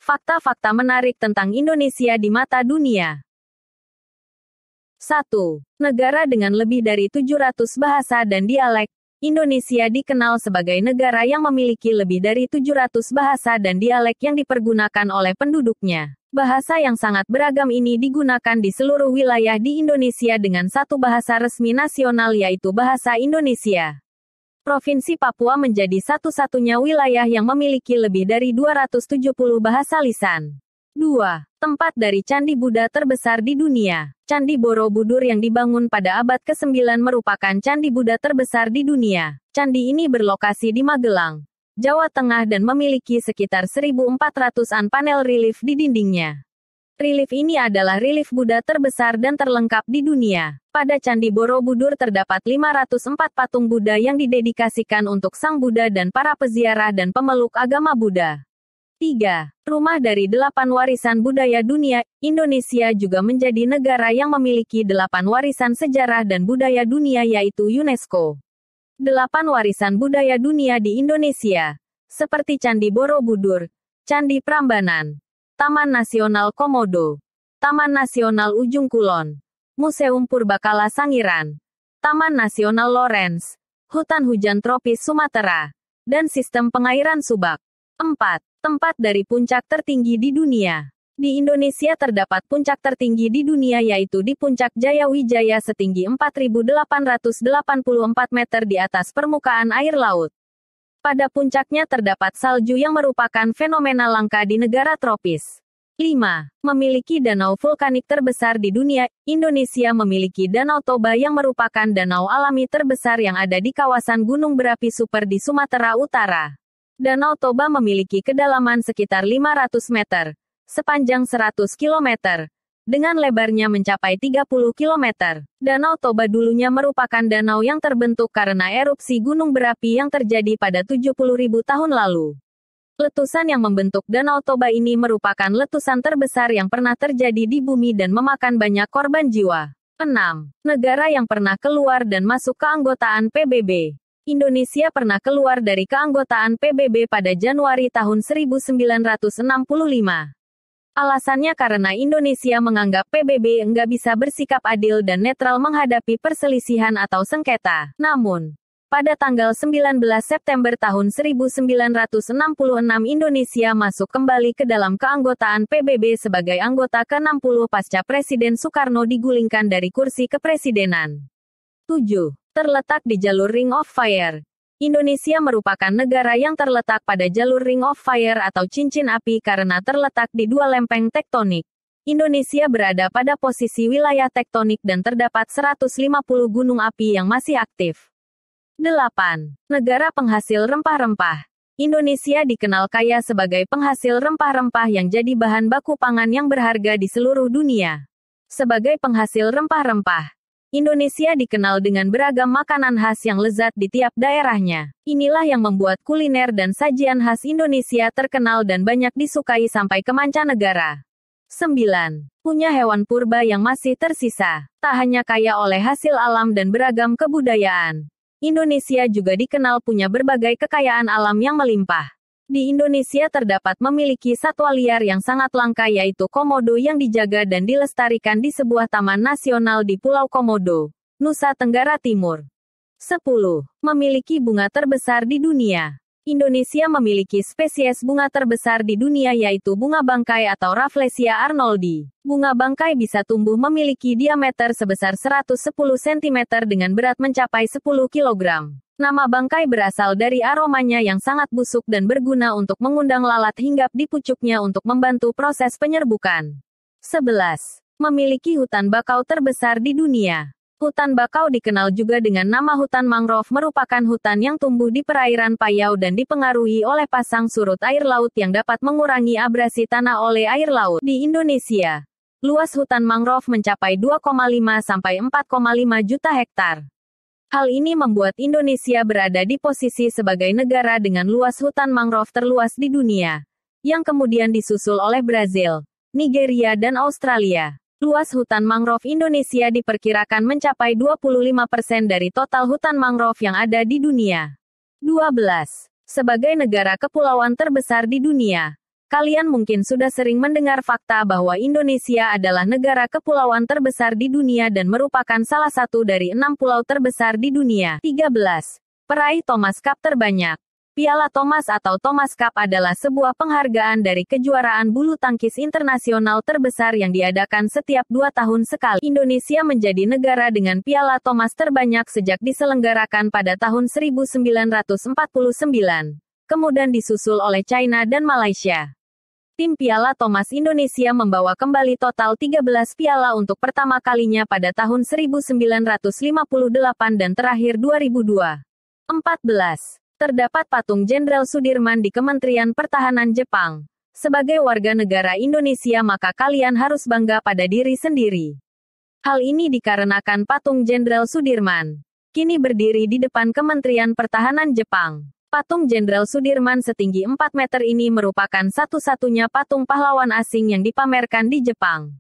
Fakta-fakta menarik tentang Indonesia di mata dunia. 1. Negara dengan lebih dari 700 bahasa dan dialek. Indonesia dikenal sebagai negara yang memiliki lebih dari 700 bahasa dan dialek yang dipergunakan oleh penduduknya. Bahasa yang sangat beragam ini digunakan di seluruh wilayah di Indonesia dengan satu bahasa resmi nasional yaitu Bahasa Indonesia. Provinsi Papua menjadi satu-satunya wilayah yang memiliki lebih dari 270 bahasa lisan. 2. Tempat dari Candi Buddha terbesar di dunia. Candi Borobudur yang dibangun pada abad ke-9 merupakan candi Buddha terbesar di dunia. Candi ini berlokasi di Magelang, Jawa Tengah dan memiliki sekitar 1.400-an panel relief di dindingnya. Relief ini adalah relief Buddha terbesar dan terlengkap di dunia. Pada Candi Borobudur terdapat 504 patung Buddha yang didedikasikan untuk Sang Buddha dan para peziarah dan pemeluk agama Buddha. 3. Rumah dari 8 warisan budaya dunia, Indonesia juga menjadi negara yang memiliki 8 warisan sejarah dan budaya dunia yaitu UNESCO. 8 warisan budaya dunia di Indonesia, seperti Candi Borobudur, Candi Prambanan, Taman Nasional Komodo, Taman Nasional Ujung Kulon, Museum Purbakala Sangiran, Taman Nasional Lorentz, Hutan Hujan Tropis Sumatera, dan Sistem Pengairan Subak. 4. Tempat dari puncak tertinggi di dunia. Di Indonesia terdapat puncak tertinggi di dunia yaitu di Puncak Jayawijaya setinggi 4.884 meter di atas permukaan air laut. Pada puncaknya terdapat salju yang merupakan fenomena langka di negara tropis. 5. Memiliki danau vulkanik terbesar di dunia, Indonesia memiliki Danau Toba yang merupakan danau alami terbesar yang ada di kawasan gunung berapi super di Sumatera Utara. Danau Toba memiliki kedalaman sekitar 500 meter, sepanjang 100 km, dengan lebarnya mencapai 30 km. Danau Toba dulunya merupakan danau yang terbentuk karena erupsi gunung berapi yang terjadi pada 70.000 tahun lalu. Letusan yang membentuk Danau Toba ini merupakan letusan terbesar yang pernah terjadi di bumi dan memakan banyak korban jiwa. 6. Negara yang pernah keluar dan masuk keanggotaan PBB. Indonesia pernah keluar dari keanggotaan PBB pada Januari tahun 1965. Alasannya karena Indonesia menganggap PBB enggak bisa bersikap adil dan netral menghadapi perselisihan atau sengketa. Namun, pada tanggal 19 September tahun 1966 Indonesia masuk kembali ke dalam keanggotaan PBB sebagai anggota ke-60 pasca Presiden Soekarno digulingkan dari kursi kepresidenan. 7. Terletak di jalur Ring of Fire. Indonesia merupakan negara yang terletak pada jalur Ring of Fire atau cincin api karena terletak di dua lempeng tektonik. Indonesia berada pada posisi wilayah tektonik dan terdapat 150 gunung api yang masih aktif. 8. Negara penghasil rempah-rempah. Indonesia dikenal kaya sebagai penghasil rempah-rempah yang jadi bahan baku pangan yang berharga di seluruh dunia. Sebagai penghasil rempah-rempah, Indonesia dikenal dengan beragam makanan khas yang lezat di tiap daerahnya. Inilah yang membuat kuliner dan sajian khas Indonesia terkenal dan banyak disukai sampai ke mancanegara. 9. Punya hewan purba yang masih tersisa. Tak hanya kaya oleh hasil alam dan beragam kebudayaan, Indonesia juga dikenal punya berbagai kekayaan alam yang melimpah. Di Indonesia terdapat memiliki satwa liar yang sangat langka yaitu komodo yang dijaga dan dilestarikan di sebuah taman nasional di Pulau Komodo, Nusa Tenggara Timur. 10. Memiliki bunga terbesar di dunia. Indonesia memiliki spesies bunga terbesar di dunia yaitu bunga bangkai atau Rafflesia arnoldi. Bunga bangkai bisa tumbuh memiliki diameter sebesar 110 cm dengan berat mencapai 10 kg. Nama bangkai berasal dari aromanya yang sangat busuk dan berguna untuk mengundang lalat hinggap di pucuknya untuk membantu proses penyerbukan. 11. Memiliki hutan bakau terbesar di dunia. Hutan bakau dikenal juga dengan nama hutan mangrove merupakan hutan yang tumbuh di perairan payau dan dipengaruhi oleh pasang surut air laut yang dapat mengurangi abrasi tanah oleh air laut. Di Indonesia, luas hutan mangrove mencapai 2,5 sampai 4,5 juta hektar. Hal ini membuat Indonesia berada di posisi sebagai negara dengan luas hutan mangrove terluas di dunia, yang kemudian disusul oleh Brazil, Nigeria dan Australia. Luas hutan mangrove Indonesia diperkirakan mencapai 25% dari total hutan mangrove yang ada di dunia. 12. Sebagai negara kepulauan terbesar di dunia, Kalian mungkin sudah sering mendengar fakta bahwa Indonesia adalah negara kepulauan terbesar di dunia dan merupakan salah satu dari 6 pulau terbesar di dunia. 13. Peraih Thomas Cup terbanyak. Piala Thomas atau Thomas Cup adalah sebuah penghargaan dari kejuaraan bulu tangkis internasional terbesar yang diadakan setiap 2 tahun sekali. Indonesia menjadi negara dengan Piala Thomas terbanyak sejak diselenggarakan pada tahun 1949. Kemudian disusul oleh China dan Malaysia. Tim Piala Thomas Indonesia membawa kembali total 13 piala untuk pertama kalinya pada tahun 1958 dan terakhir 2002. 14. Terdapat patung Jenderal Sudirman di Kementerian Pertahanan Jepang. Sebagai warga negara Indonesia maka kalian harus bangga pada diri sendiri. Hal ini dikarenakan patung Jenderal Sudirman kini berdiri di depan Kementerian Pertahanan Jepang. Patung Jenderal Sudirman setinggi 4 meter ini merupakan satu-satunya patung pahlawan asing yang dipamerkan di Jepang.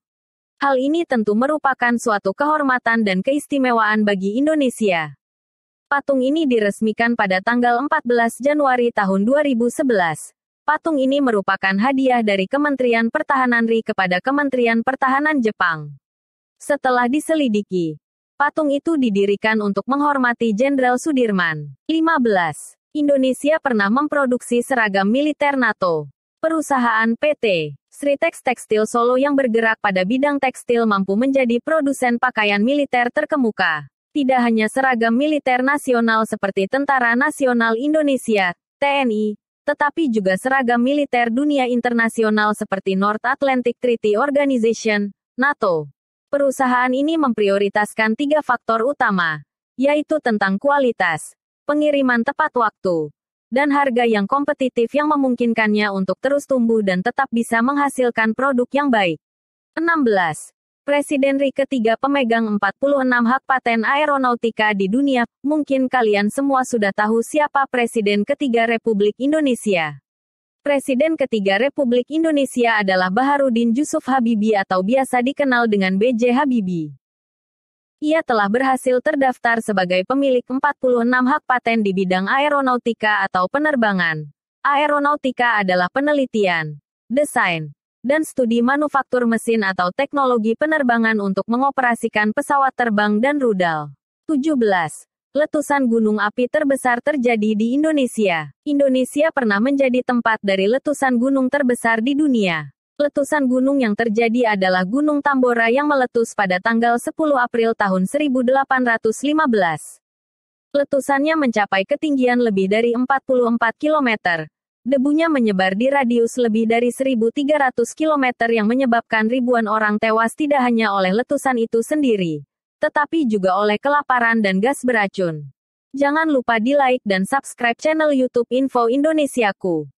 Hal ini tentu merupakan suatu kehormatan dan keistimewaan bagi Indonesia. Patung ini diresmikan pada tanggal 14 Januari tahun 2011. Patung ini merupakan hadiah dari Kementerian Pertahanan RI kepada Kementerian Pertahanan Jepang. Setelah diselidiki, patung itu didirikan untuk menghormati Jenderal Sudirman. 15. Indonesia pernah memproduksi seragam militer NATO. Perusahaan PT Sritex Tekstil Solo yang bergerak pada bidang tekstil mampu menjadi produsen pakaian militer terkemuka. Tidak hanya seragam militer nasional seperti Tentara Nasional Indonesia, TNI, tetapi juga seragam militer dunia internasional seperti North Atlantic Treaty Organization, NATO. Perusahaan ini memprioritaskan 3 faktor utama, yaitu tentang kualitas, pengiriman tepat waktu, dan harga yang kompetitif yang memungkinkannya untuk terus tumbuh dan tetap bisa menghasilkan produk yang baik. 16. Presiden RI ketiga pemegang 46 hak paten aeronautika di dunia. Mungkin kalian semua sudah tahu siapa Presiden ketiga Republik Indonesia. Presiden ketiga Republik Indonesia adalah Baharudin Jusuf Habibie atau biasa dikenal dengan B.J. Habibie. Ia telah berhasil terdaftar sebagai pemilik 46 hak paten di bidang aeronautika atau penerbangan. Aeronautika adalah penelitian, desain, dan studi manufaktur mesin atau teknologi penerbangan untuk mengoperasikan pesawat terbang dan rudal. 17. Letusan gunung api terbesar terjadi di Indonesia. Indonesia pernah menjadi tempat dari letusan gunung terbesar di dunia. Letusan gunung yang terjadi adalah Gunung Tambora yang meletus pada tanggal 10 April tahun 1815. Letusannya mencapai ketinggian lebih dari 44 km. Debunya menyebar di radius lebih dari 1.300 km yang menyebabkan ribuan orang tewas tidak hanya oleh letusan itu sendiri, tetapi juga oleh kelaparan dan gas beracun. Jangan lupa di like dan subscribe channel YouTube Info Indonesiaku.